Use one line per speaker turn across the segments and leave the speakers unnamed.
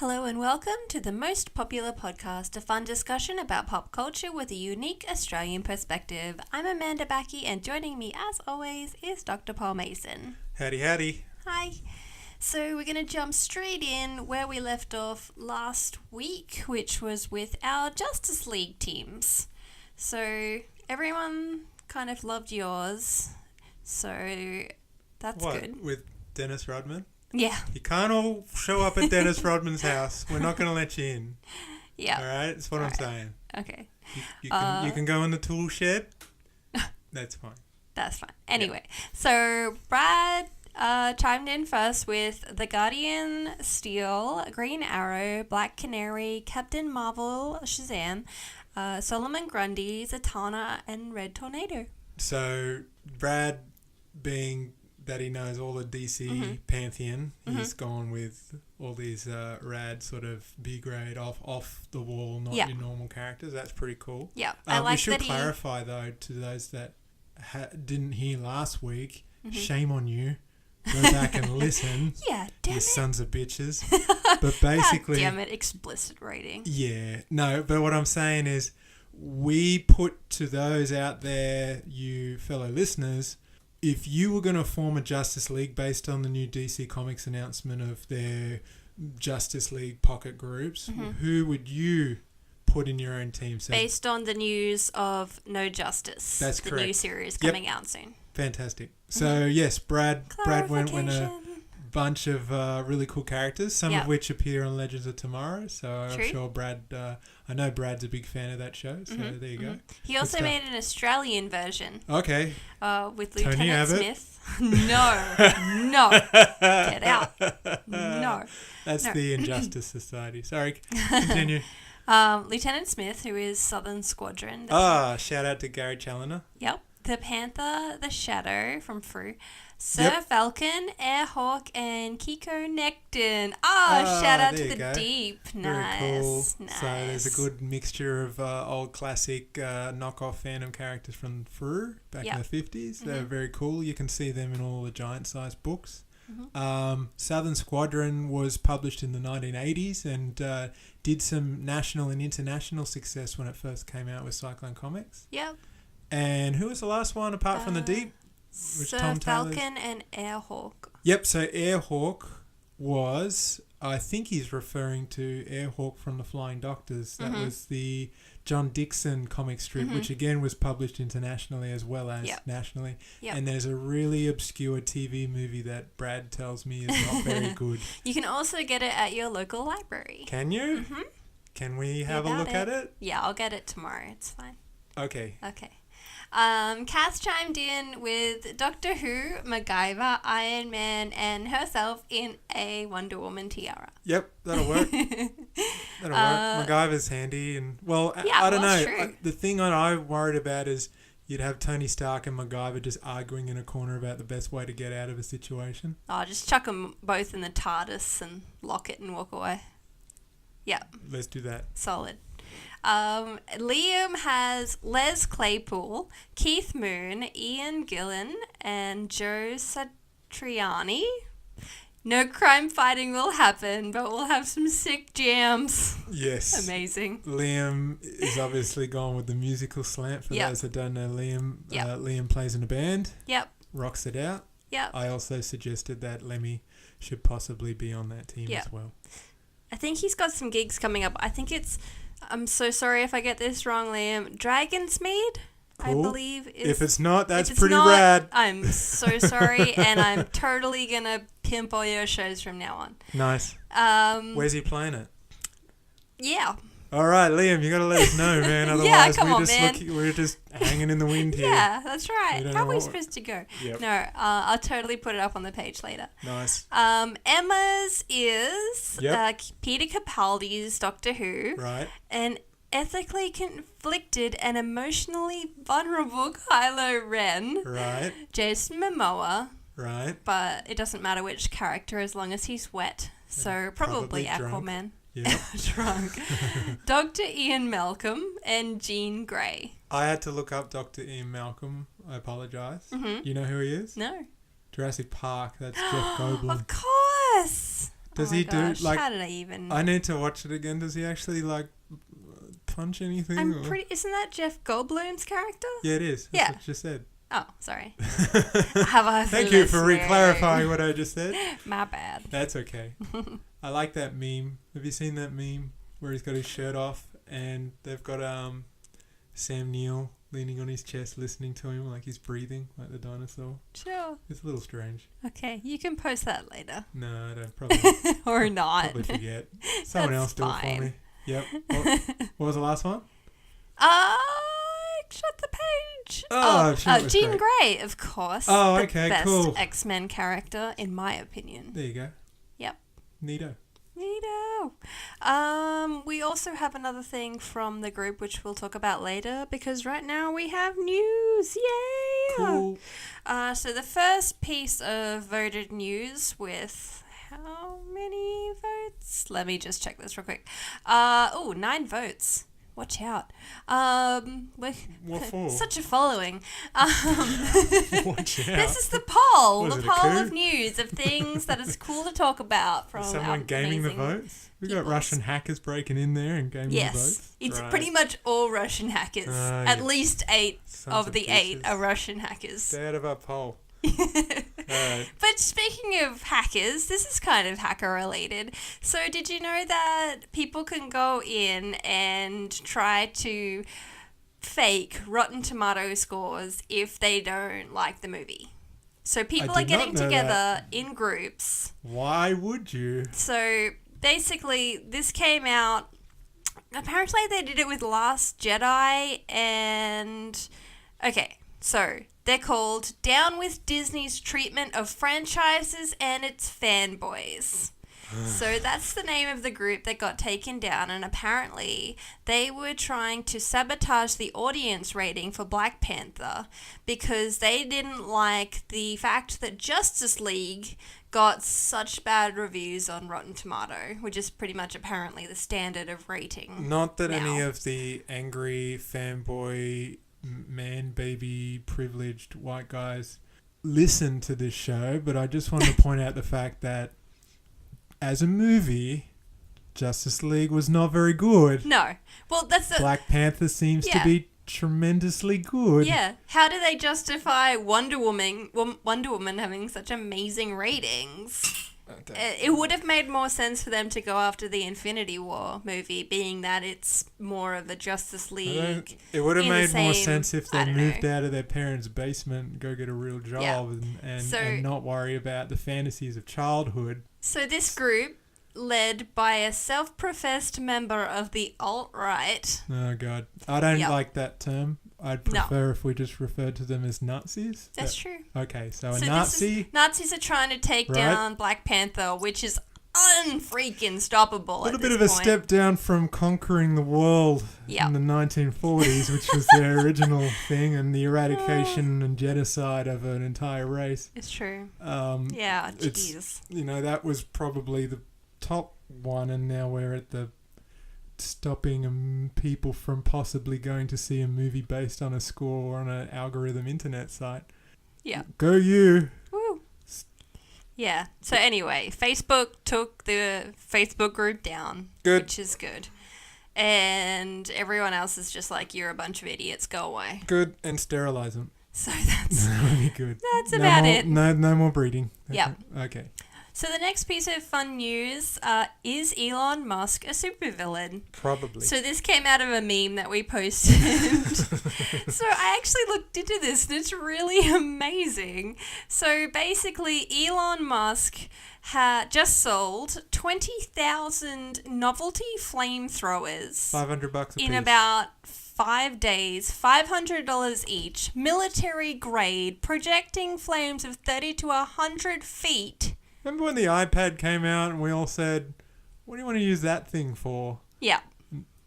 Hello and welcome to the most popular podcast, a fun discussion about pop culture with a unique Australian perspective. I'm Amanda Bacchi and joining me as always is Dr. Paul Mason.
Howdy, howdy.
Hi. So we're going to jump straight in where we left off last week, which was with our Justice League teams. So everyone kind of loved yours, so that's good.
With Dennis Rodman?
Yeah.
You can't all show up at Dennis Rodman's house. We're not going to let you in.
Yeah.
All right? That's what I'm saying.
Okay.
You can go in the tool shed. That's fine.
That's fine. Anyway, So Brad chimed in first with The Guardian, Steel, Green Arrow, Black Canary, Captain Marvel, Shazam, Solomon Grundy, Zatanna, and Red Tornado.
So Brad, being that he knows all the DC pantheon, he's gone with all these rad sort of B-grade, off the wall, not your normal characters. That's pretty cool.
Yeah, I like
we should
that
clarify though to those that didn't hear last week. Shame on you. Go back and listen.
Yeah, damn
you
it.
sons of bitches. But basically,
God damn it, explicit rating.
Yeah, no. But what I'm saying is, we put to those out there, you fellow listeners, if you were going to form a Justice League based on the new DC Comics announcement of their Justice League pocket groups, who would you put in your own team? So
based on the news of No Justice.
That's
the
correct.
new series coming out soon.
Fantastic. So yes, Brad went a bunch of really cool characters, some of which appear on Legends of Tomorrow. So I'm sure Brad, I know Brad's a big fan of that show. So there you go.
He also made an Australian version.
Okay.
With
Tony
Lieutenant
Abbott?
Smith. No. Get out. No.
That's the Injustice Society. Sorry. Continue.
Lieutenant Smith, who is Southern Squadron.
Shout out to Gary Challoner.
Yep. The Panther, the Shadow from Frew. Sir Falcon, Airhawk, and Kiko Necton. Shout out to the Deep. Nice.
Very cool.
Nice.
So there's a good mixture of old classic knockoff Fandom characters from Frew back in the 50s. They're very cool. You can see them in all the giant-sized books. Southern Squadron was published in the 1980s and did some national and international success when it first came out with Cyclone Comics.
Yep.
And who was the last one apart from the Deep?
Sir Falcon and Airhawk.
Yep, so Airhawk was, I think he's referring to Airhawk from the Flying Doctors. That was the John Dixon comic strip, which again was published internationally as well as nationally. Yep. And there's a really obscure TV movie that Brad tells me is not very good.
You can also get it at your local library.
Can you? Can we have a look at it?
Yeah, I'll get it tomorrow. It's fine.
Okay.
Cass chimed in with Doctor Who, MacGyver, Iron Man, and herself in a Wonder Woman tiara.
Yep, that'll work. MacGyver's handy, and I don't know.
True.
The thing that I worried about is you'd have Tony Stark and MacGyver just arguing in a corner about the best way to get out of a situation.
Just chuck them both in the TARDIS and lock it and walk away. Yep.
Let's do that.
Solid. Liam has Les Claypool, Keith Moon, Ian Gillan, and Joe Satriani. No crime fighting will happen, but we'll have some sick jams.
Yes.
Amazing.
Liam is obviously gone with the musical slant. For those that don't know Liam, Liam plays in a band. Yep. Rocks it out.
Yep.
I also suggested that Lemmy should possibly be on that team as well.
I think he's got some gigs coming up. I think it's... I'm so sorry if I get this wrong, Liam. Dragonsmead,
cool.
I believe.
If it's not, that's pretty rad.
I'm so sorry, and I'm totally going to pimp all your shows from now on.
Nice. Where's he playing it?
Yeah.
All right, Liam, you got to let us know, man. Otherwise, we're just hanging in the wind here.
Yeah, that's right. How are we supposed to go? Yep. No, I'll totally put it up on the page later.
Nice.
Emma's is Peter Capaldi's Doctor Who.
Right.
And ethically conflicted and emotionally vulnerable Kylo Ren.
Right.
Jason Momoa.
Right.
But it doesn't matter which character as long as he's wet. So probably Aquaman.
Yep.
Drunk. Dr. Ian Malcolm and Jean Grey.
I had to look up Dr. Ian Malcolm. I apologise. You know who he is?
No.
Jurassic Park. That's Jeff Goldblum.
Of course.
Does
my
he
gosh,
do like?
how did I even?
I need to watch it again. Does he actually like punch anything?
I'm pretty. Isn't that Jeff Goldblum's character?
Yeah, it is. That's what you just said.
Oh, sorry. Have I?
Thank you for re-clarifying what I just said.
My bad.
That's okay. I like that meme. Have you seen that meme where he's got his shirt off and they've got Sam Neill leaning on his chest, listening to him like he's breathing like the dinosaur?
Sure.
It's a little strange.
Okay, you can post that later.
No, I don't. Probably.
Or not.
Probably forget. Someone else do it for me. Yep. What was the last one?
Shut the page.
Jean
Jean Grey, of course.
Oh,
the
okay,
best
cool.
X-Men character, in my opinion.
There you go.
Yep.
Neato.
We also have another thing from the group which we'll talk about later because right now we have news. Yay!
Cool.
So the first piece of voted news with how many votes? Let me just check this real quick. 9 votes. Watch out.
What for?
Such a following.
Watch out.
This is the poll.
Was
The
it a
poll
coup?
of news of things that is cool to talk about from
Is someone gaming the
amazing
votes? We got
peoples.
Russian hackers breaking in there and gaming the votes?
Yes. It's
Right.
pretty much all Russian hackers. At
Yeah.
least 8
Sons
of the 8
bitches.
are Russian hackers.
Stay out of our poll. Alright.
But speaking of hackers, this is kind of hacker related. So did you know that people can go in and try to fake Rotten Tomato scores if they don't like the movie? So people
I
are
did not
getting
know
together
that.
in groups.
Why would you?
So basically, this came out. Apparently, they did it with Last Jedi and. Okay, so they're called Down with Disney's Treatment of Franchises and Its Fanboys. So that's the name of the group that got taken down, and apparently they were trying to sabotage the audience rating for Black Panther because they didn't like the fact that Justice League got such bad reviews on Rotten Tomato, which is pretty much apparently the standard of rating.
Not that
now.
any of the angry fanboy, man, baby, privileged white guys listen to this show, but I just want to point out the fact that as a movie, Justice League was not very good.
No. Well, that's the...
Black Panther seems to be tremendously good.
Yeah. How do they justify Wonder Woman having such amazing ratings? It would have made more sense for them to go after the Infinity War movie, being that it's more of a Justice League.
It would have
in the
made more
same-
sense if
I
they
don't
moved
know.
out of their parents' basement and go get a real job and not worry about the fantasies of childhood.
So this group, led by a self-professed member of the alt-right...
Oh, God. I don't like that term. I'd prefer if we just referred to them as Nazis.
That's true.
Okay, so a Nazi...
Nazis are trying to take down Black Panther, which is unfreaking stoppable.
A little bit of a step down from conquering the world in the 1940s, which was their original thing, and the eradication and genocide of an entire race.
It's true.
Yeah,
jeez.
That was probably the top one, and now we're at the stopping people from possibly going to see a movie based on a score on an algorithm internet site.
Yeah.
Go you.
Woo. Yeah. So anyway, Facebook took the Facebook group down.
Good.
Which is good. And everyone else is just like, you're a bunch of idiots, go away.
Good, and sterilize them.
So that's...
That would be good.
That's about it.
No more breeding.
Yep.
Okay.
So the next piece of fun news is Elon Musk a supervillain?
Probably.
So this came out of a meme that we posted. So I actually looked into this and it's really amazing. So basically Elon Musk had just sold 20,000 novelty flamethrowers.
$500 a piece.
In about 5 days, $500 each, military grade, projecting flames of 30 to 100 feet.
Remember when the iPad came out and we all said, what do you want to use that thing for?
Yeah.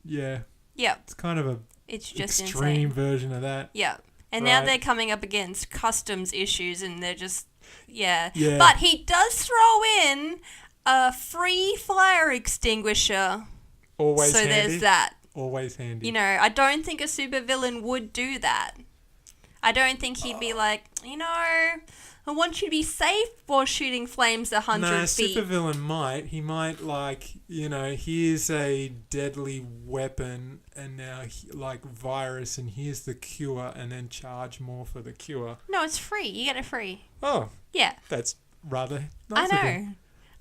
Yeah.
Yeah.
It's kind of a
just
extreme
insane
version of that.
Yeah. And now they're coming up against customs issues and they're just, yeah. But he does throw in a free fire extinguisher.
Always handy.
So there's that.
Always handy.
You know, I don't think a supervillain would do that. I don't think he'd be like, I want you to be safe while shooting flames 100
No,
feet.
supervillain might. He might, here's a deadly weapon and now, virus, and here's the cure, and then charge more for the cure.
No, it's free. You get it free.
Oh.
Yeah.
That's rather
I
nice
know.
of him.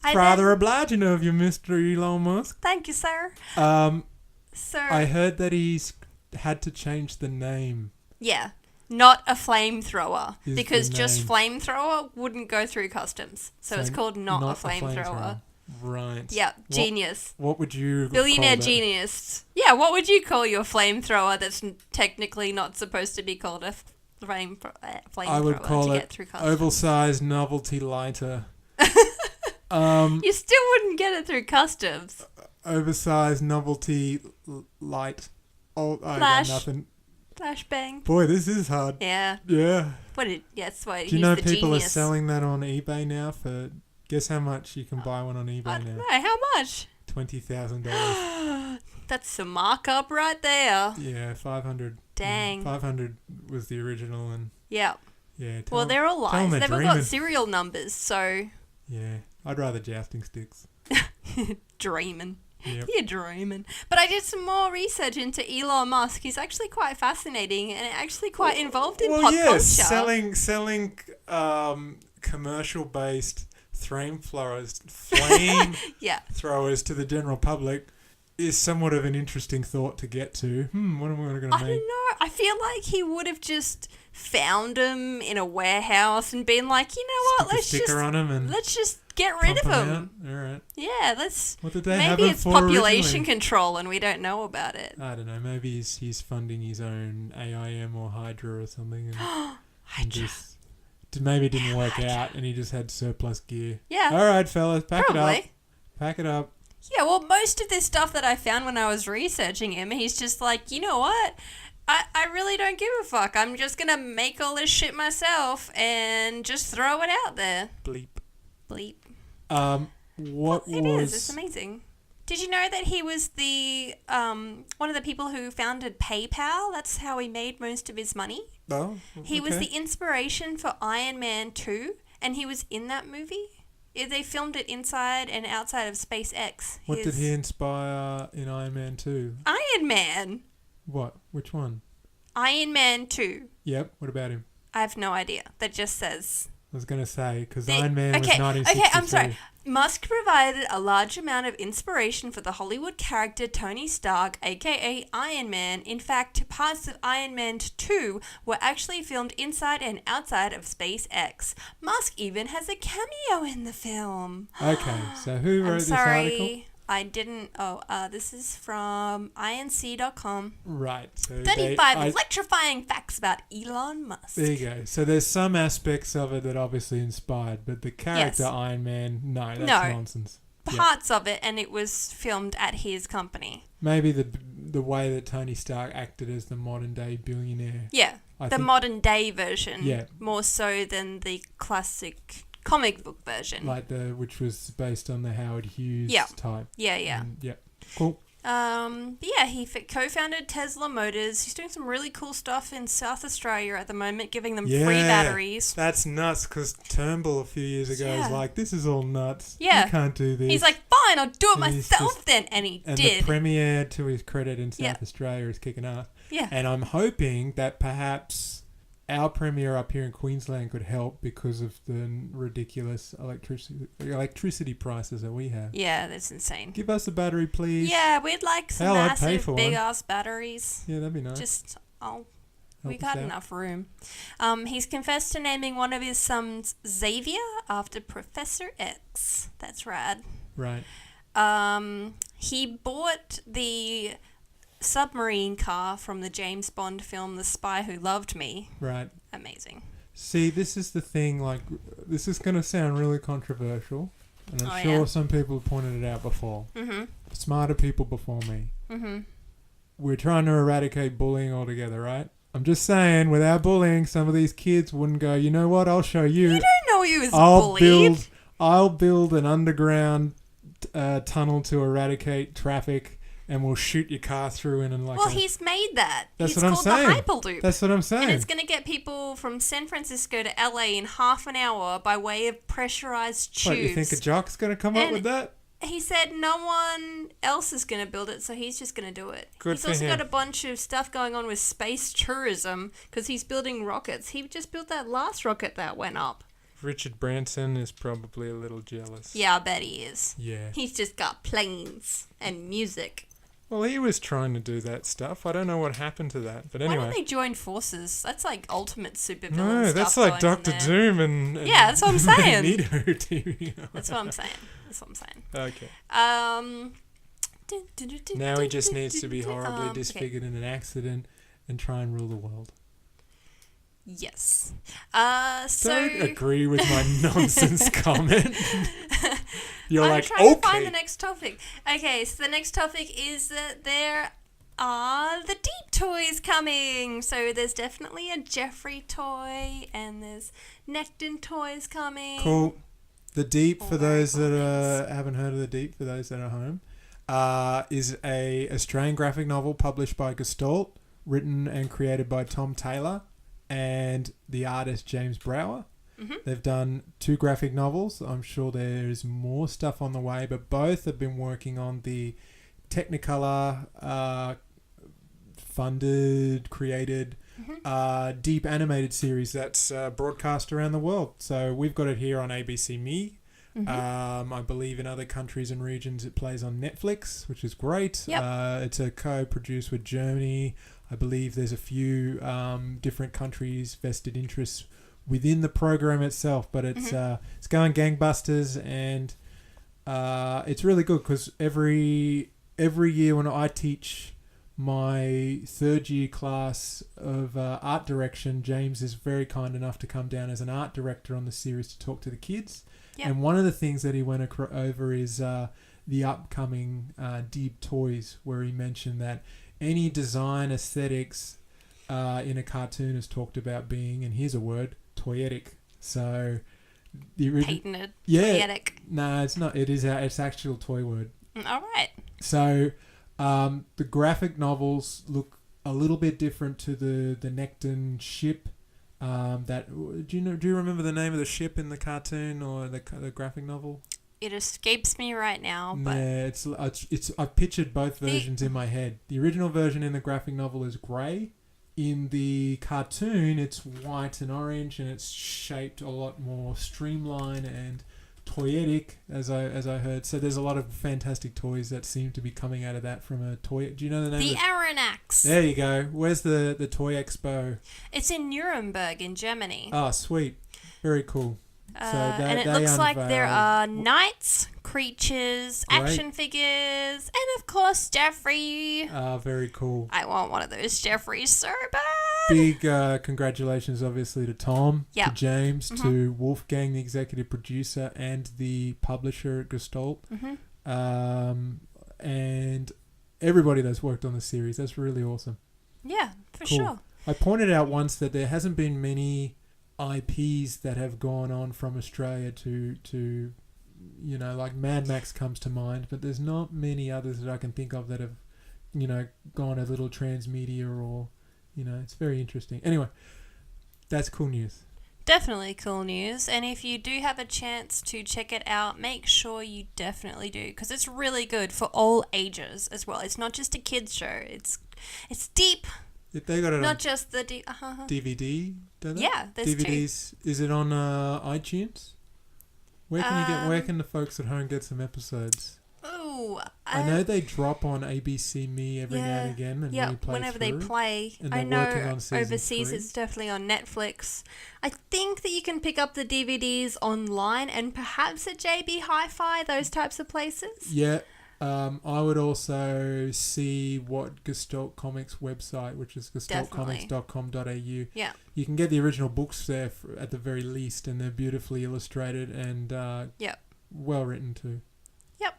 It's rather obliging of you, Mr. Elon Musk.
Thank you, sir. So
I heard that he's had to change the name.
Yeah. Not a flamethrower.
Is
Because
the
just
name.
flamethrower wouldn't go through customs. So it's called not a flamethrower.
Right.
Yeah, genius.
What would you
Billionaire
call that?
genius. Yeah, what would you call your flamethrower that's technically not supposed to be called a flamethrower
I would call
to
it
get through customs?
oversized novelty lighter.
You still wouldn't get it through customs.
Oversized novelty light. Oh, I
Flash.
got nothing.
Flashbang.
Boy, this is hard.
Yeah.
Yeah.
That's why
Do you know
the
people
genius.
are selling that on eBay now for... Guess how much you can buy one on eBay
I don't
now?
know. How much?
$20,000.
That's some markup right there.
Yeah, 500.
Dang.
500 was the original, and
Yeah.
yeah.
Well, they're all
tell 'em
lies.
they're
They've all got
dreaming.
serial numbers, so
Yeah, I'd rather jousting sticks.
dreaming.
Yep.
You're dreaming. But I did some more research into Elon Musk. He's actually quite fascinating and actually quite involved in pop culture.
selling commercial-based flamethrowers,
Yeah.
throwers to the general public is somewhat of an interesting thought to get to. What am I going to
I
make?
don't know. I feel like he would have just found them in a warehouse and been like, you know what,
Stick a sticker on them and
let's just get rid of
pump 'em
them.
out? All right.
Yeah, let's.
What did they have
Maybe
them
it's
for
population
originally?
control and we don't know about it.
I don't know. Maybe he's funding his own AIM or Hydra or something. And just maybe it didn't work out and he just had surplus gear.
Yeah.
All right, fellas, pack it up.
Probably.
Pack it up.
Yeah, well, most of this stuff that I found when I was researching him, he's just like, you know what? I really don't give a fuck. I'm just going to make all this shit myself and just throw it out there.
Bleep.
Bleep.
What was...
It's amazing. Did you know that he was the one of the people who founded PayPal? That's how he made most of his money.
Oh,
He was
okay.
the inspiration for Iron Man 2, and he was in that movie. They filmed it inside and outside of SpaceX.
What did he inspire in Iron Man 2?
Iron Man.
What? Which one?
Iron Man 2.
Yep. What about him?
I have no idea. That just says...
I was going to say, because Iron Man was
Okay,
1963.
I'm sorry. Musk provided a large amount of inspiration for the Hollywood character Tony Stark, aka Iron Man. In fact, parts of Iron Man 2 were actually filmed inside and outside of SpaceX. Musk even has a cameo in the film.
Okay, so who wrote this article?
I didn't... this is from inc.com.
Right. So
35 electrifying facts about Elon Musk.
There you go. So there's some aspects of it that obviously inspired, but the character
Yes.
Iron Man, no, that's
No.
nonsense. Yep.
Parts of it, and it was filmed at his company.
Maybe the way that Tony Stark acted as the modern day billionaire.
Yeah,
I
the
think-
modern day version.
Yeah.
More so than the classic comic book version.
Which was based on the Howard Hughes
Yeah.
type.
Yeah.
Yeah. Cool.
He co-founded Tesla Motors. He's doing some really cool stuff in South Australia at the moment, giving them free batteries.
That's nuts, because Turnbull a few years ago was like, this is all nuts.
Yeah.
You can't do this.
He's like, fine, I'll do it
And he's
myself
just-
then. And he
and
did.
the premiere, to his credit, in South
Yeah.
Australia is kicking ass.
Yeah.
And I'm hoping that perhaps our premiere up here in Queensland could help because of the ridiculous electricity prices that we have.
Yeah, that's insane.
Give us a battery, please.
Yeah, we'd like some
Hell, I'd pay
massive,
for one.
big-ass batteries.
Yeah, that'd be nice.
Just,
Help
we
us
got
out.
enough room. He's confessed to naming one of his sons Xavier after Professor X. That's rad.
Right.
He bought the submarine car from the James Bond film The Spy Who Loved Me.
Right.
Amazing.
See, this is the thing, this is going to sound really controversial, and I'm sure
yeah.
some people have pointed it out before.
Mm-hmm.
Smarter people before me.
Mm-hmm.
We're trying to eradicate bullying altogether, right? I'm just saying, without bullying, some of these kids wouldn't go, you know what, I'll show you.
You don't know he was bullied.
I'll build an underground tunnel to eradicate traffic and will shoot your car through in and like.
Well, he's made that.
That's
It's
what I'm
called
saying.
the Hyperloop.
That's what I'm saying.
And it's going to get people from San Francisco to LA in half an hour by way of pressurized tubes.
What, you think a jock's going to come up with that?
He said no one else is going to build it, so he's just going to do it.
Good
he's
for
also
him.
got a bunch of stuff going on with space tourism because he's building rockets. He just built that last rocket that went up.
Richard Branson is probably a little jealous.
Yeah, I bet he is.
Yeah.
He's just got planes and music.
Well, he was trying to do that stuff. I don't know what happened to that, but anyway.
Why don't they join forces? That's like ultimate supervillain
No,
stuff.
that's like
going on
Doctor
there.
Doom and
Yeah, that's what I'm saying.
Magneto teaming up.
That's what I'm saying. That's what I'm saying.
Okay. Now he just needs to be horribly disfigured in an accident and try and rule the world.
Yes.
Don't agree with my nonsense comment. You're
I'm
like,
trying
okay.
to find the next topic. Okay, so the next topic is that there are the Deep toys coming. So there's definitely a Jeffrey toy and there's Necton toys coming.
Cool. The Deep, for
All
those
very cool
that haven't heard of The Deep, for those that are home, is a Australian graphic novel published by Gestalt, written and created by Tom Taylor and the artist James Brower.
Mm-hmm.
They've done 2 graphic novels. I'm sure there's more stuff on the way, but both have been working on the Technicolor funded, created, deep animated series that's broadcast around the world. So we've got it here on ABC Me. I believe in other countries and regions it plays on Netflix, which is great.
Yep.
It's a co-produced with Germany. I believe there's a few different countries' vested interests within the program itself, but it's going gangbusters, and it's really good because every year when I teach my 3rd year class of art direction, James is very kind enough to come down as an art director on the series to talk to the kids. Yep. And one of the things that he went over is the upcoming Deep Toys, where he mentioned that any design aesthetics in a cartoon is talked about being, and here's a word, toyetic. So the
patented.
Toyetic. No, it's not. It's actual toy word.
All right.
So the graphic novels look a little bit different to the Necton ship. Do you remember the name of the ship in the cartoon or the graphic novel?
It escapes me right now, but
yeah, it's I've pictured both versions in my head. The original version in the graphic novel is grey. In the cartoon, it's white and orange, and it's shaped a lot more streamlined and toyetic, as I heard. So there's a lot of fantastic toys that seem to be coming out of that from a toy. Do you know the name?
The Aranax.
There you go. Where's the Toy Expo?
It's in Nuremberg in Germany.
Oh, sweet. Very cool.
And it looks like there are knights, creatures,
Great.
action figures, and of course Jeffrey.
Very cool.
I want one of those Jeffreys so bad.
Big congratulations, obviously, to Tom, to James, to Wolfgang, the executive producer, and the publisher at Gestalt, and everybody that's worked on the series. That's really awesome.
Yeah, for
Cool.
sure.
I pointed out once that there hasn't been many IPs that have gone on from Australia to like Mad Max comes to mind, but there's not many others that I can think of that have gone a little transmedia or it's very interesting. Anyway, that's cool news.
Definitely cool news, and if you do have a chance to check it out, make sure you definitely do, because it's really good for all ages as well. It's not just a kids show. It's deep.
They got it
not
on
just the
DVD, don't they?
Yeah, there's
DVDs. 2. Is it on iTunes? Where can the folks at home get some episodes?
Oh,
I know they drop on ABC Me every now and again, and replay
whenever
through,
they play.
and
I
they're working
know
on season
overseas
3.
it's definitely on Netflix. I think that you can pick up the DVDs online and perhaps at JB Hi-Fi, those types of places.
Yeah. I would also see what Gestalt Comics website, which is gestaltcomics.com.au.
Yeah.
You can get the original books there at the very least, and they're beautifully illustrated and well written too.
Yep.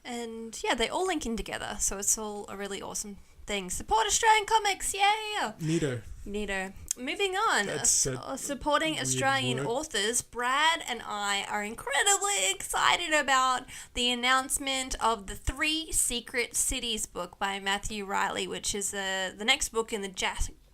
And yeah, they all link in together, so it's all a really awesome things. Support Australian comics, yeah!
Neato.
Moving on, supporting Australian authors, Brad and I are incredibly excited about the announcement of the 3 Secret Cities book by Matthew Reilly, which is the next book in the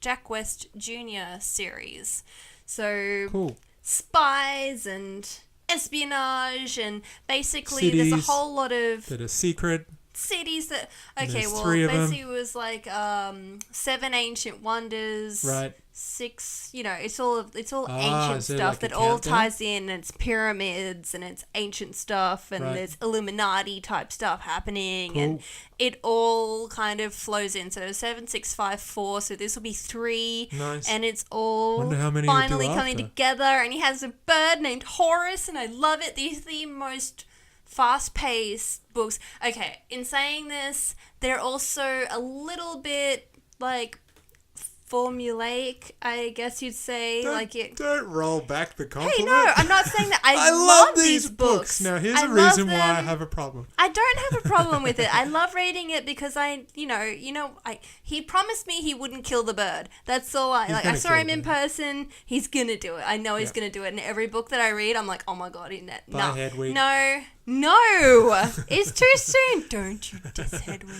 Jack West Jr. series. So,
cool.
Spies and espionage, and basically
cities
there's a whole lot of
that are secret.
Cities that basically it was like 7 ancient wonders,
right?
6, it's all ancient stuff that all ties in, and it's pyramids and it's ancient stuff, and there's Illuminati type stuff happening, and it all kind of flows in. So 7, 6, 5, 4. So this will be 3,
nice.
And it's all
finally
coming together. And he has a bird named Horus, and I love it. These are the most fast-paced books. Okay, in saying this, they're also a little bit like formulaic, I guess you'd say.
Don't roll back the compliment.
Hey, no, I'm not saying that. I love these books.
Now, here's a reason why I have a problem.
I don't have a problem with it. I love reading it because he promised me he wouldn't kill the bird. That's all I saw him in person. He's gonna do it. I know he's gonna do it. And every book that I read, I'm like, oh my god, No, it's too soon. Don't you diss Hedwig.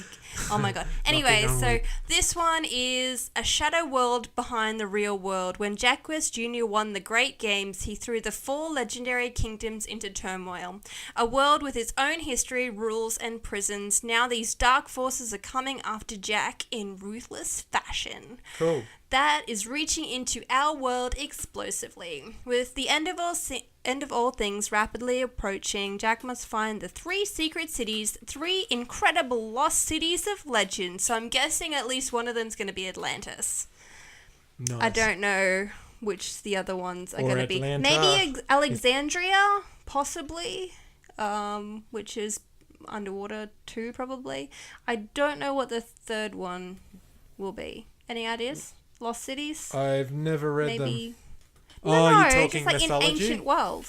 Oh my god. Anyway, so this one is a shadow world behind the real world. When Jack West Jr. won the Great Games, he threw the 4 legendary kingdoms into turmoil. A world with its own history, rules, and prisons. Now these dark forces are coming after Jack in ruthless fashion.
Cool.
That is reaching into our world explosively. With the end of all things rapidly approaching, Jack must find the 3 secret cities, 3 incredible lost cities of legend. So I'm guessing at least one of them's going to be Atlantis.
Nice.
I don't know which the other ones are going to be.
Atlanta.
Maybe Alexandria, possibly, which is underwater too, probably. I don't know what the third one will be. Any ideas? Lost cities?
I've never read them.
No,
you're talking
just like
mythology?
in ancient world.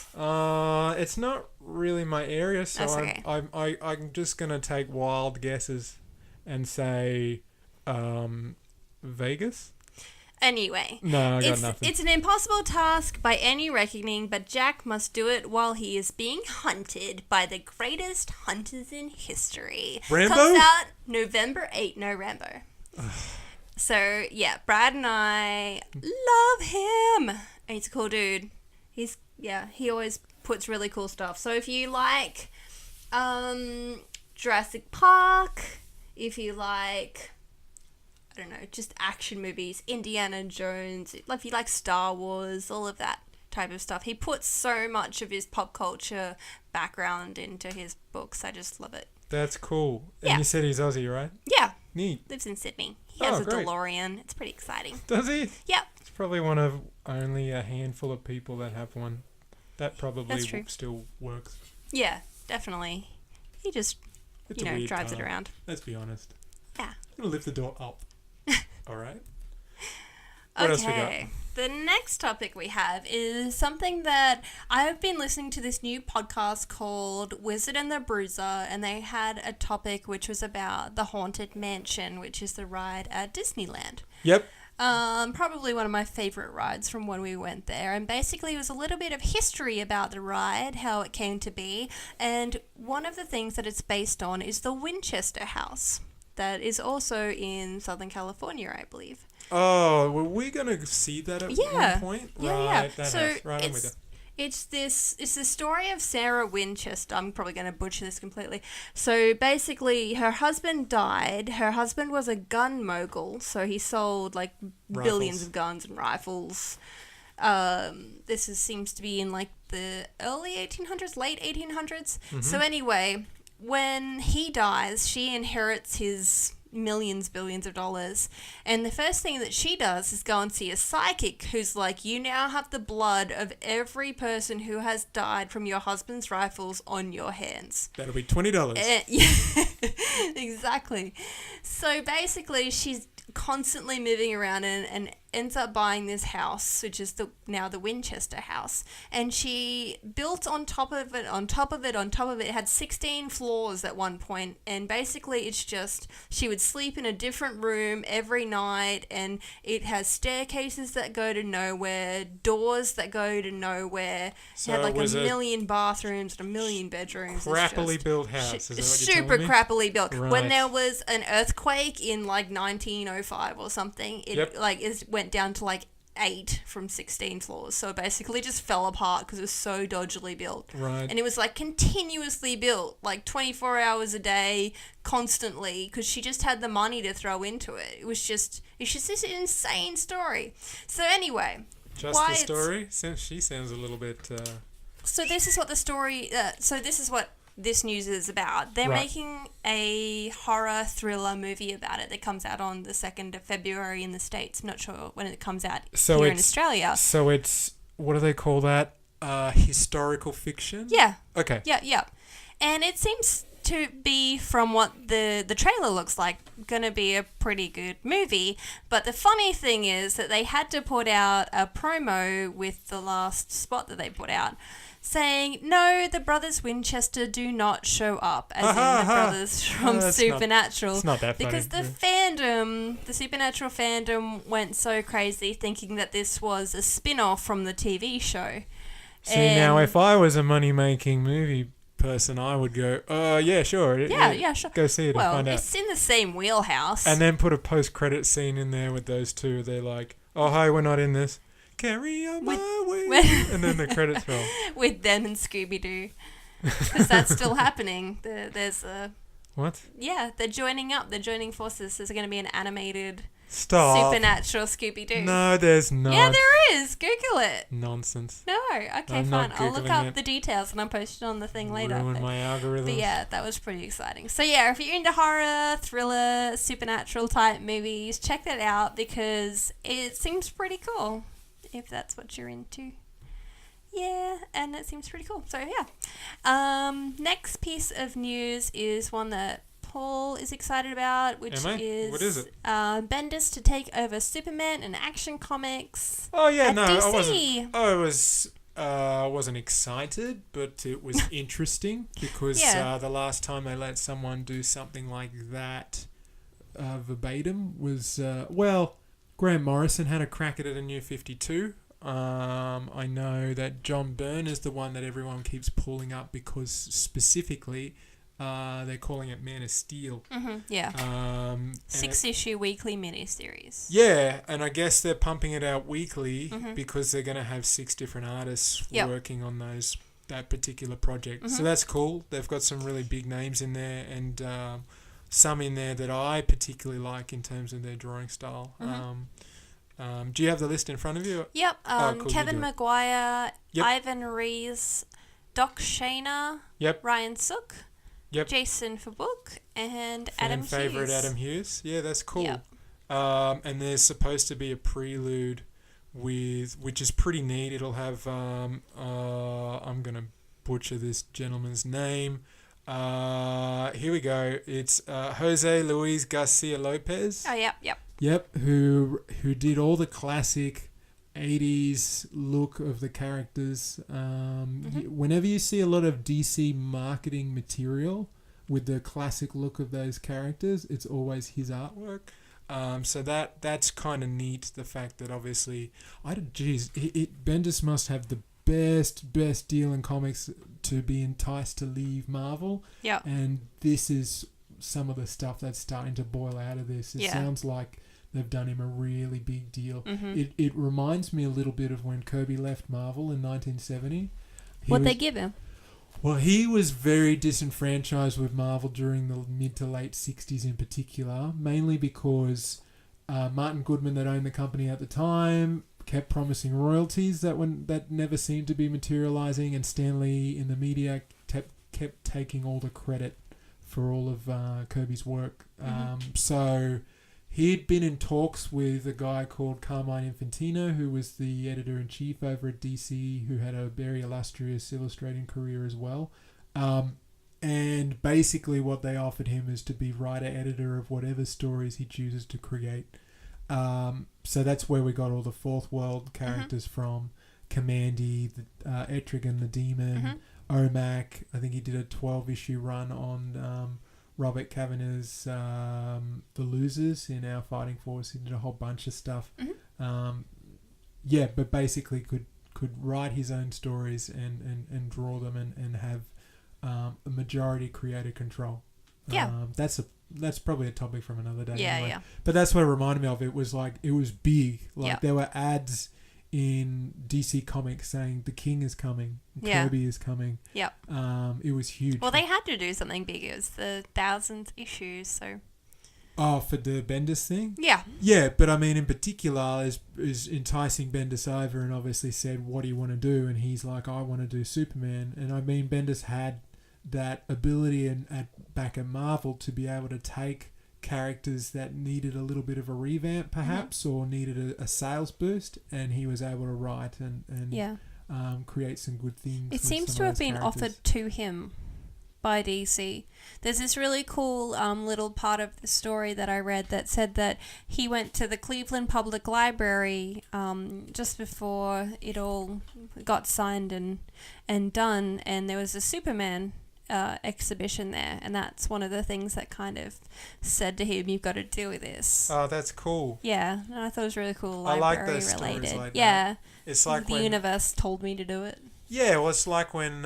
It's not really my area, so
That's okay.
I'm just gonna take wild guesses and say Vegas.
Anyway,
no, I got nothing.
It's an impossible task by any reckoning, but Jack must do it while he is being hunted by the greatest hunters in history.
Rambo?
Comes out November 8th. No, Rambo. So, yeah, Brad and I love him. He's a cool dude. He always puts really cool stuff. So if you like Jurassic Park, if you like, I don't know, just action movies, Indiana Jones, if you like Star Wars, all of that type of stuff. He puts so much of his pop culture background into his books. I just love it.
That's cool. And
Yeah.
you said he's Aussie, right?
Yeah.
Neat.
Lives in Sydney. He has a
great.
DeLorean. It's pretty exciting.
Does he?
Yep.
It's probably one of only a handful of people that have one. That probably still works.
Yeah, definitely. He just,
It's a weird
drives
car.
it around.
Let's be honest.
Yeah.
I'm going to lift the door up. All right. What else we got?
The next topic we have is something that I've been listening to this new podcast called Wizard and the Bruiser, and they had a topic which was about the Haunted Mansion, which is the ride at Disneyland.
Yep.
Probably one of my favorite rides from when we went there, and basically it was a little bit of history about the ride, how it came to be, and one of the things that it's based on is the Winchester house that is also in Southern California, I believe.
Oh, were we going to see that at one point?
Yeah.
That
So
house. Right, I'm with you.
it's the story of Sarah Winchester. I'm probably going to butcher this completely. So basically, her husband died. Her husband was a gun mogul, so he sold like billions of guns and rifles. Seems to be in like the early 1800s, late 1800s.
Mm-hmm.
So anyway, when he dies, she inherits his billions of dollars, and the first thing that she does is go and see a psychic who's like, you now have the blood of every person who has died from your husband's rifles on your hands.
That'll be $20.
Yeah, exactly. So basically she's constantly moving around and ends up buying this house, which is now the Winchester house, and she built on top of it. It had 16 floors at one point, and basically it's just she would sleep in a different room every night, and it has staircases that go to nowhere, doors that go to nowhere.
So
it had like
it was
a million bathrooms and a million bedrooms.
Crappily built house. Is that what you're
super
telling me?
crappily built.
Right.
When there was an earthquake in like 1905 or something, it went down to like 8 from 16 floors. So it basically just fell apart because it was so dodgily built.
Right.
And it was like continuously built, like 24 hours a day, constantly, because she just had the money to throw into it. It's just this insane story. So anyway,
Just the story? She sounds a little bit...
So this is what the story... this is what this news is about. They're making a horror thriller movie about it that comes out on the 2nd of February in the States. I'm not sure when it comes out here in Australia.
So it's... What do they call that?
Historical fiction?
Yeah.
Okay.
Yeah. And it seems to be, from what the trailer looks like, going to be a pretty good movie. But the funny thing is that they had to put out a promo with the last spot that they put out, saying, no, the brothers Winchester do not show up, as in the brothers from Supernatural.
It's not that funny.
Because the Supernatural fandom went so crazy thinking that this was a spin-off from the TV show.
See, now if I was a money-making movie person, I would go, yeah, sure.
Yeah, sure.
Go see it and find out.
It's in the same wheelhouse.
And then put a post-credit scene in there with those two. They're like, oh, hi, we're not in this. Carry on my way. And then the credits roll.
With them and Scooby-Doo. Because that's still happening. There's a...
What?
Yeah, they're joining up. They're joining forces. There's going to be an animated...
Stop.
Supernatural Scooby-Doo.
No, there's not.
Yeah, there is. Google it.
Nonsense.
No. Okay,
I'm
fine.
not
I'll look
Googling
up the details and I'll post it on the thing later.
Ruin my algorithm.
But yeah, that was pretty exciting. So yeah, if you're into horror, thriller, supernatural type movies, check that out because it seems pretty cool. If that's what you're into. Yeah, and it seems pretty cool. So yeah. Next piece of news is one that Paul is excited about, which is...
What is it?
Bendis to take over Superman and Action Comics.
Oh yeah, no,
DC.
I wasn't excited, but it was interesting because the last time they let someone do something like that verbatim was Grant Morrison had a crack at it in New 52. I know that John Byrne is the one that everyone keeps pulling up because specifically they're calling it Man of Steel.
Mm-hmm, yeah. 6-issue weekly miniseries.
Yeah, and I guess they're pumping it out weekly because they're going to have 6 different artists working on that particular project. Mm-hmm. So that's cool. They've got some really big names in there and some in there that I particularly like in terms of their drawing style. Mm-hmm. Do you have the list in front of you?
Yep.
Cool,
Kevin Maguire, Ivan Rees, Doc Shaner, Ryan Sook, Jason Fabuk, and Adam Hughes.
Fan favourite Adam Hughes. Yeah, that's cool.
Yep.
And there's supposed to be a prelude which is pretty neat. It'll have I'm going to butcher this gentleman's name. Here we go. It's Jose Luis Garcia Lopez.
Oh, yep.
Yep, who did all the classic 80s look of the characters. Whenever you see a lot of DC marketing material with the classic look of those characters, it's always his artwork. So that's kind of neat. The fact that obviously, Bendis must have the best deal in comics to be enticed to leave Marvel.
Yeah.
And this is some of the stuff that's starting to boil out of this. It sounds like they've done him a really big deal. Mm-hmm. It reminds me a little bit of when Kirby left Marvel in 1970.
What'd they give him?
Well, he was very disenfranchised with Marvel during the mid to late 60s in particular, mainly because Martin Goodman, that owned the company at the time, kept promising royalties that never seemed to be materializing, and Stan Lee in the media kept taking all the credit for all of Kirby's work. So he'd been in talks with a guy called Carmine Infantino, who was the editor-in-chief over at DC, who had a very illustrious illustrating career as well. And basically what they offered him is to be writer-editor of whatever stories he chooses to create. So that's where we got all the Fourth World characters from. Commandy, Etrigan the Demon, Omak. I think he did a 12-issue run on Robert Kavanagh's The Losers in Our Fighting Force. He did a whole bunch of stuff. But basically could write his own stories and draw them and have a majority creator control. That's probably a topic from another day. Anyway. But that's what it reminded me of. It was like, it was big. Like there were ads in DC Comics saying the King is coming, Kirby is coming. It was huge.
Well, they had to do something big. It was the 1000th issue, so.
Oh, for the Bendis thing?
Yeah.
Yeah, but I mean, in particular, is enticing Bendis over and obviously said, what do you want to do? And he's like, I want to do Superman. And I mean, Bendis had that ability back at Marvel to be able to take characters that needed a little bit of a revamp, perhaps, or needed a sales boost, and he was able to write and create some good things.
It seems to have been offered to him by DC. There's this really cool little part of the story that I read that said that he went to the Cleveland Public Library just before it all got signed and done, and there was a Superman exhibition there, and that's one of the things that kind of said to him, you've got to do with this.
Oh, that's cool.
Yeah, and I thought it was really cool.
I like those
related.
stories like
yeah,
that. It's like
the universe told me to do it.
Yeah, well, it's like when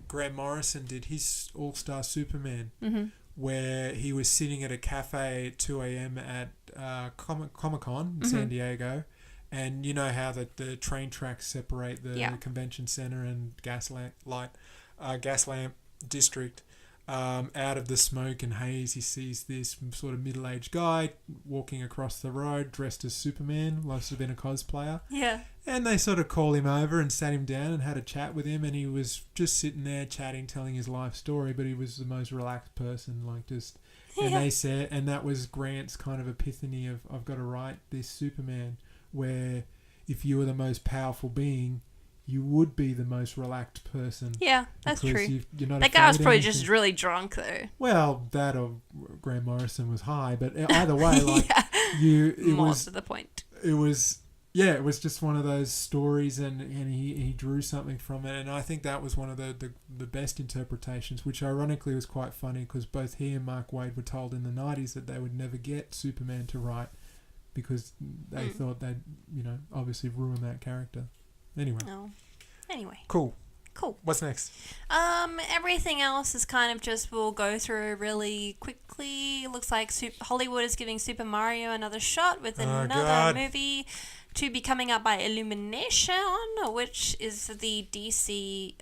Grant Morrison did his All-Star Superman, where he was sitting at a cafe at 2 a.m. at Comic-Con in San Diego, and you know how the train tracks separate the convention center and gas lamp district. Out of the smoke and haze, he sees this sort of middle-aged guy walking across the road dressed as Superman, must have been a cosplayer.
Yeah.
And they sort of called him over and sat him down and had a chat with him, and he was just sitting there chatting, telling his life story, but he was the most relaxed person, like just... And they said, and that was Grant's kind of epiphany of, I've got to write this Superman, where if you were the most powerful being, you would be the most relaxed person.
Yeah, that's true.
You're not
that guy was probably just really drunk, though.
Well, that or Grant Morrison was high, but either way, like
More to the point.
It was just one of those stories, and he drew something from it, and I think that was one of the best interpretations, which ironically was quite funny because both he and Mark Waid were told in the 90s that they would never get Superman to write because they thought they'd, obviously ruin that character. Anyway.
Oh. Anyway.
Cool.
What's next?
Everything else is kind of just, we'll go through really quickly. It looks like Hollywood is giving Super Mario another shot with another movie to be coming out by Illumination, which is the the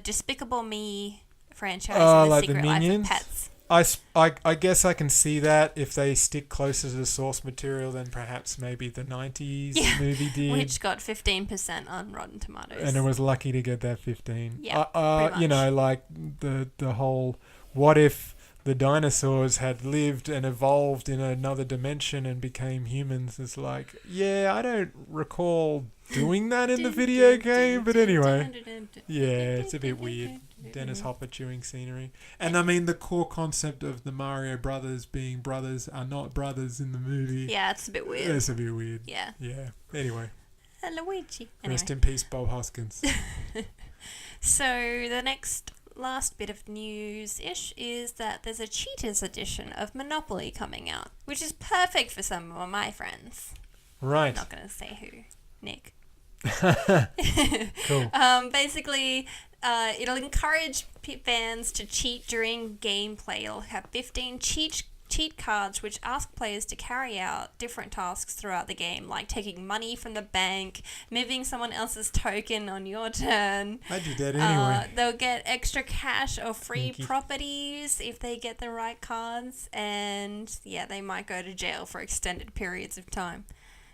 Despicable Me franchise and the Secret Life of Pets.
I guess I can see that if they stick closer to the source material than perhaps maybe the 90s movie did.
Which got 15% on Rotten Tomatoes.
And it was lucky to get that 15.
Yeah, pretty much.
Like the whole, what if the dinosaurs had lived and evolved in another dimension and became humans? It's like, I don't recall doing that in the video game, but anyway. Yeah, it's a bit weird. Dennis Hopper chewing scenery. And I mean, the core concept of the Mario brothers being brothers are not brothers in the movie.
Yeah, it's a bit weird.
It's a bit weird.
Yeah.
Yeah. Anyway.
Luigi.
Rest in peace, Bob Hoskins.
So, the last bit of news-ish is that there's a Cheetahs edition of Monopoly coming out, which is perfect for some of my friends.
Right.
I'm not going to say who. Nick.
Cool.
Basically, it'll encourage fans to cheat during gameplay. It'll have 15 cheat cards which ask players to carry out different tasks throughout the game, like taking money from the bank, moving someone else's token on your turn.
I do that anyway.
They'll get extra cash or free properties if they get the right cards, and they might go to jail for extended periods of time.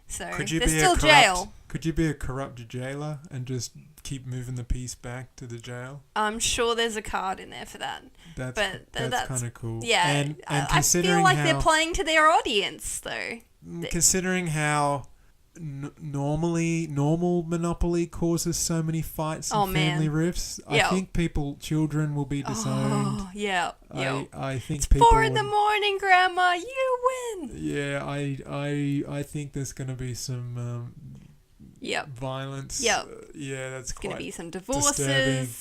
So there's still jail.
Could you be a corrupt jailer and just keep moving the piece back to the jail?
I'm sure there's a card in there for that.
That's kind of cool.
Yeah,
and
I feel like they're playing to their audience, though.
Considering how
normal Monopoly causes so many fights and family rifts. I think children will be disowned.
Oh, yeah.
I think
it's
people
4 a.m, Grandma. You win.
Yeah, I think there's going to be some violence. That's
going to be some divorces.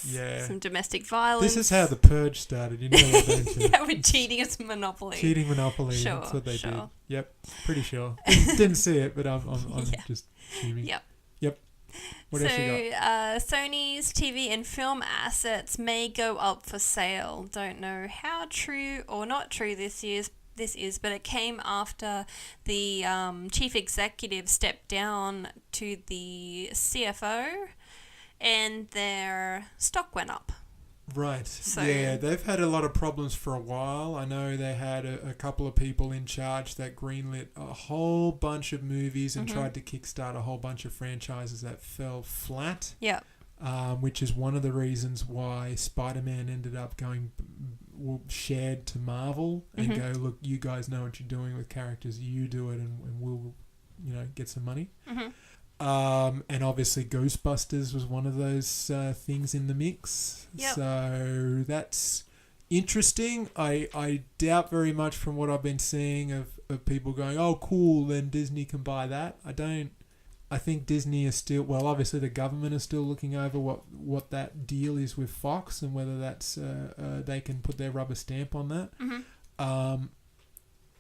Disturbing.
Some domestic violence.
This is how the Purge started. You know that, don't you?
With cheating at Monopoly.
Cheating Monopoly.
Sure,
that's what they did. Yep, pretty sure. Didn't see it, but I'm just assuming. Yep. What else you got?
Sony's TV and film assets may go up for sale. Don't know how true or not true this is, but it came after the chief executive stepped down to the CFO and their stock went up.
Right. So, they've had a lot of problems for a while. I know they had a couple of people in charge that greenlit a whole bunch of movies and tried to kickstart a whole bunch of franchises that fell flat.
Yeah.
Which is one of the reasons why Spider-Man ended up going shared to Marvel and go, look, you guys know what you're doing with characters, you do it, and we'll get some money. And obviously Ghostbusters was one of those things in the mix.
Yep.
So that's interesting. I doubt very much from what I've been seeing of people going, oh, cool, then Disney can buy that. I think Disney is still, well, obviously the government is still looking over what that deal is with Fox and whether that's they can put their rubber stamp on that.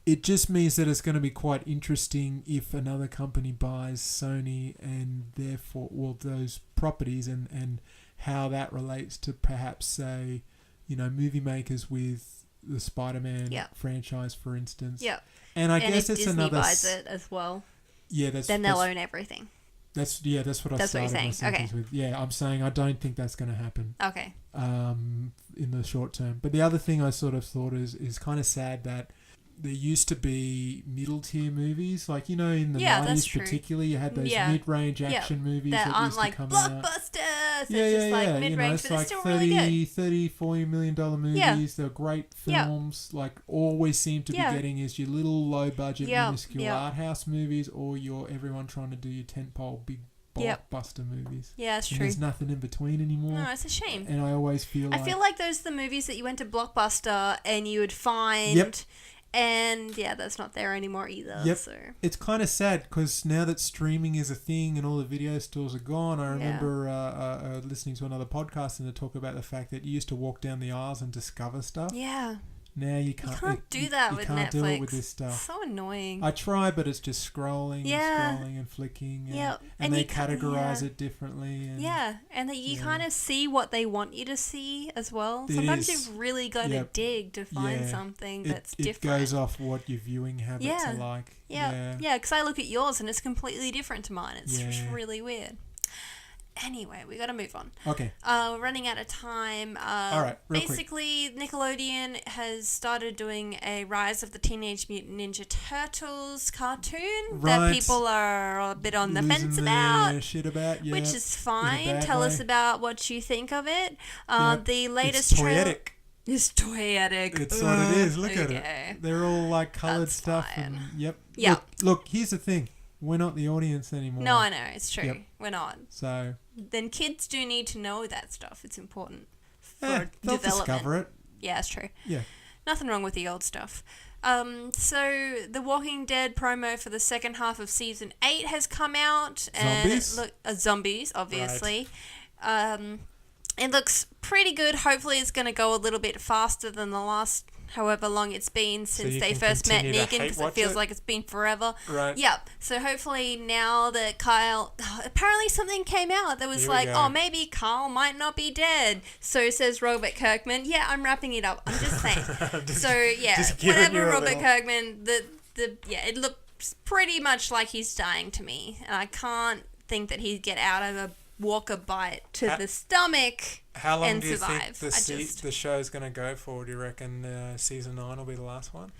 It just means that it's going to be quite interesting if another company buys Sony and therefore those properties and how that relates to perhaps say, movie makers with the Spider-Man franchise, for instance.
Yeah.
And I guess
if
it's
Disney
another
buys it as well.
Yeah,
then they'll own everything.
That's what I started my sentence with. Yeah, I'm saying I don't think that's going to happen.
Okay.
In the short term. But the other thing I sort of thought is kind of sad that there used to be middle tier movies, like in the 90s particularly, you had those mid-range action movies that
aren't
used
like
to come
blockbusters.
out.
It's just like mid-range,
it's
but
like
they're still really good.
$30-40 million movies. They're great films. Like always seem to be getting is your little low budget minuscule art house movies or your everyone trying to do your tentpole big blockbuster movies.
Yeah, that's true.
There's nothing in between anymore.
No, it's a shame.
And I always feel like
those are the movies that you went to Blockbuster and you would find. And that's not there anymore either.
Yep.
So
it's kind of sad because now that streaming is a thing and all the video stores are gone, I remember listening to another podcast and they talk about the fact that you used to walk down the aisles and discover stuff.
Yeah.
Now you can't.
You can't do that with Netflix. You can't do it with
this stuff.
It's so annoying.
I try, but it's just scrolling and scrolling and flicking. And they categorize it differently. And
and that you kind of see what they want you to see as well. Sometimes you've really got to dig to find something that's different.
It goes off what your viewing habits are like.
Yeah, because I look at yours and it's completely different to mine. It's just really weird. Anyway, we got to move on.
Okay.
We're running out of time.
All right,
basically, quick. Nickelodeon has started doing a Rise of the Teenage Mutant Ninja Turtles cartoon that people are a bit on the fence about.
Shit about,
which is fine. Tell us about what you think of it. The latest trailer. It's toyetic.
It's what it is. Look at it. They're all like coloured stuff.
Fine.
And, Look, here's the thing. We're not the audience anymore.
No, I know. It's true. Yep. We're not.
So
then kids do need to know that stuff. It's important for
they'll
development.
Discover it.
Yeah, that's true.
Yeah.
Nothing wrong with the old stuff. So the Walking Dead promo for the second half of season 8 has come out. Zombies, obviously. Right. It looks pretty good. Hopefully it's going to go a little bit faster than the last however long it's been since they first met Negan, because it feels like it's been forever.
Right.
Yep. So hopefully now that Kyle... apparently something came out that was maybe Kyle might not be dead. So says Robert Kirkman. Yeah, I'm wrapping it up. I'm just saying. Whatever Robert Kirkman... it looks pretty much like he's dying to me. And I can't think that he'd get out of a Walker bite to the stomach and survive.
How long do you think the show's going to go for? Do you reckon season 9 will be the last one?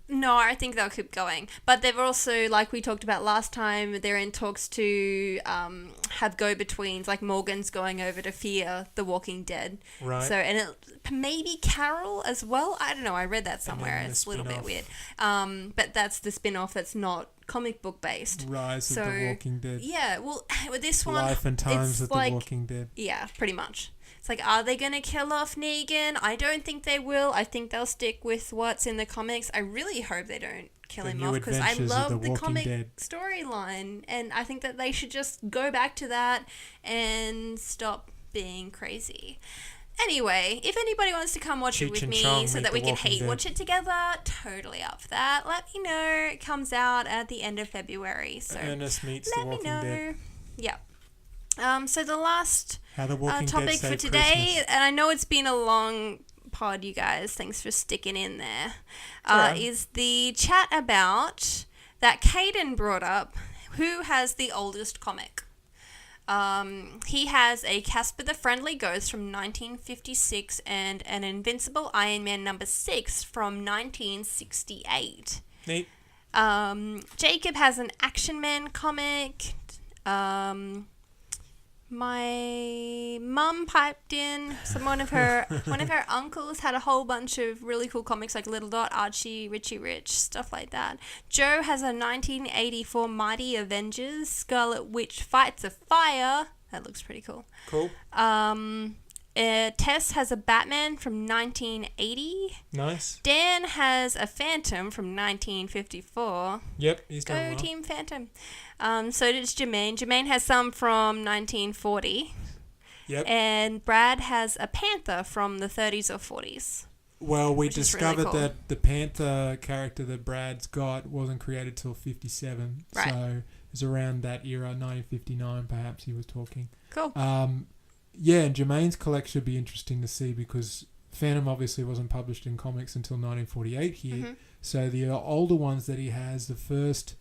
No, I think they'll keep going. But they've also, like we talked about last time, they're in talks to have go-betweens, like Morgan's going over to Fear the Walking Dead.
Right.
So, and maybe Carol as well. I don't know. I read that somewhere. It's a little bit weird. But that's the spin-off that's not comic book based.
Rise of the Walking Dead.
Yeah, well, with this one,
Life and Times of the Walking Dead.
Yeah, pretty much. It's like, are they going to kill off Negan? I don't think they will. I think they'll stick with what's in the comics. I really hope they don't kill him off because I love the comic storyline, and I think that they should just go back to that and stop being crazy. Anyway, if anybody wants to come watch it with me so that we can watch it together, totally up for that. Let me know. It comes out at the end of February. So
Ernest meets the Walking Dead.
Yeah. So the last
topic
for today, and I know it's been a long pod, you guys, thanks for sticking in there, is the chat about that Caden brought up, who has the oldest comic. He has a Casper the Friendly Ghost from 1956 and an Invincible Iron Man number 6 from 1968.
Neat.
Jacob has an Action Man comic. My mum piped in. One of her uncles had a whole bunch of really cool comics like Little Dot, Archie, Richie Rich, stuff like that. Joe has a 1984 Mighty Avengers Scarlet Witch Fights a Fire. That looks pretty cool.
Cool.
Tess has a Batman from 1980.
Nice.
Dan has a Phantom from 1954.
Yep, he's done well.
Go Team Phantom. So does Jermaine. Jermaine has some from 1940.
Yep. And
Brad has a Panther from the 30s or 40s.
Well, we discovered
really cool.
that the Panther character that Brad's got wasn't created till 57.
Right.
So it was around that era, 1959 perhaps he was talking.
Cool.
Yeah, and Jermaine's collection would be interesting to see because Phantom obviously wasn't published in comics until 1948 here. Mm-hmm. So the older ones that he has, the first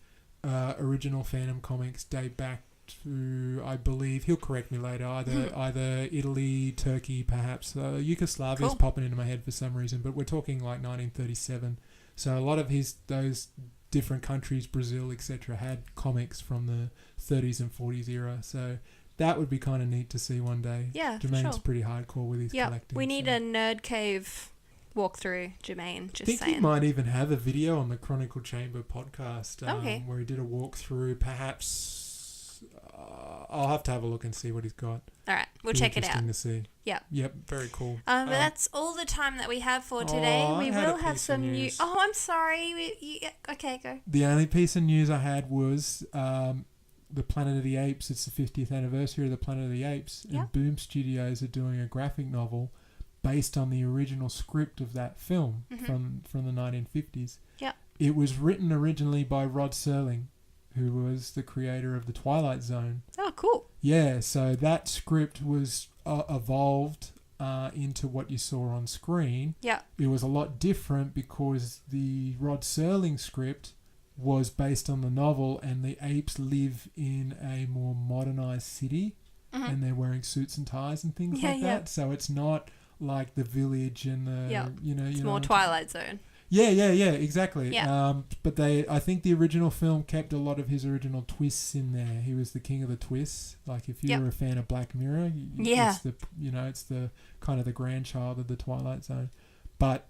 original Phantom comics date back to, I believe, he'll correct me later, either Italy, Turkey, perhaps. Yugoslavia is popping into my head for some reason, but we're talking like 1937. So a lot of those different countries, Brazil, etc., had comics from the 30s and 40s era. So that would be kind of neat to see one day.
Yeah,
Jermaine's pretty hardcore with his collecting.
We need a Nerd Cave walkthrough, Jermaine, just saying.
I think he might even have a video on the Chronicle Chamber podcast where he did a walkthrough. Perhaps I'll have to have a look and see what he's got.
All right, we'll check it out.
Interesting to see. Yep, very cool.
But that's all the time that we have for today. We will have some news. Oh, I'm sorry. Okay, go.
The only piece of news I had was the Planet of the Apes. It's the 50th anniversary of the Planet of the Apes, and Boom Studios are doing a graphic novel based on the original script of that film from the 1950s.
Yeah.
It was written originally by Rod Serling, who was the creator of The Twilight Zone.
Oh, cool.
Yeah, so that script was evolved into what you saw on screen.
Yeah.
It was a lot different because the Rod Serling script was based on the novel, and the apes live in a more modernized city, and they're wearing suits and ties and things like that. So it's not like the village and the it's
more Twilight Zone.
Yeah, exactly. Yeah. But I think the original film kept a lot of his original twists in there. He was the king of the twists. Like if you were a fan of Black Mirror, it's the kind of the grandchild of the Twilight Zone. But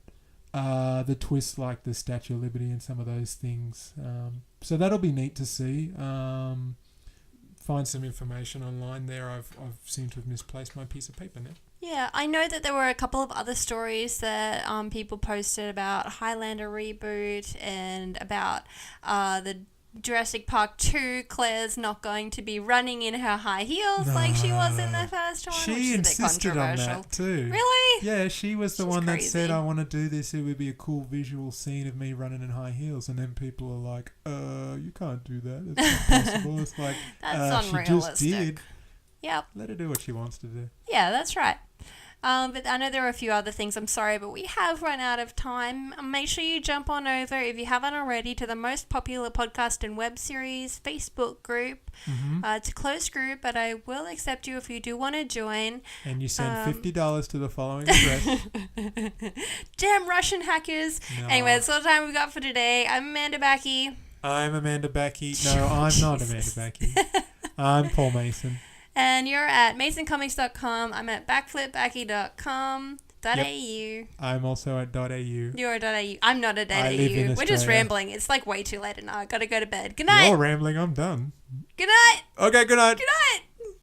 the twists like the Statue of Liberty and some of those things. So that'll be neat to see. Find some information online there. I've seemed to have misplaced my piece of paper now.
Yeah, I know that there were a couple of other stories that people posted about Highlander reboot and about the Jurassic Park 2. Claire's not going to be running in her high heels like she was in the first one.
She insisted on that too.
Really?
Yeah, she was the one that said, I want to do this. It would be a cool visual scene of me running in high heels. And then people are like, you can't do that. It's not possible. It's like,
that's unrealistic.
She just did.
Yep.
Let her do what she wants to do.
Yeah, that's right. But I know there are a few other things. I'm sorry, but we have run out of time. Make sure you jump on over, if you haven't already, to the most popular podcast and web series Facebook group. It's a closed group, but I will accept you if you do want to join.
And you send $50 to the following address.
Damn Russian hackers. No. Anyway, that's all the time we've got for today. I'm Amanda Bacchi.
I'm Amanda Bacchi. No, I'm not Amanda Bacchi. I'm Paul Mason.
And you're at masoncomics.com. I'm at backflipbacchi.com. .au.
I'm also at .au.
You're at .au. I'm not at
I live in
.au. We're just
Australia.
rambling. It's like way too late now. I gotta go to bed. Good night.
You're rambling. I'm done.
Good night.
Okay, good night.
Good night.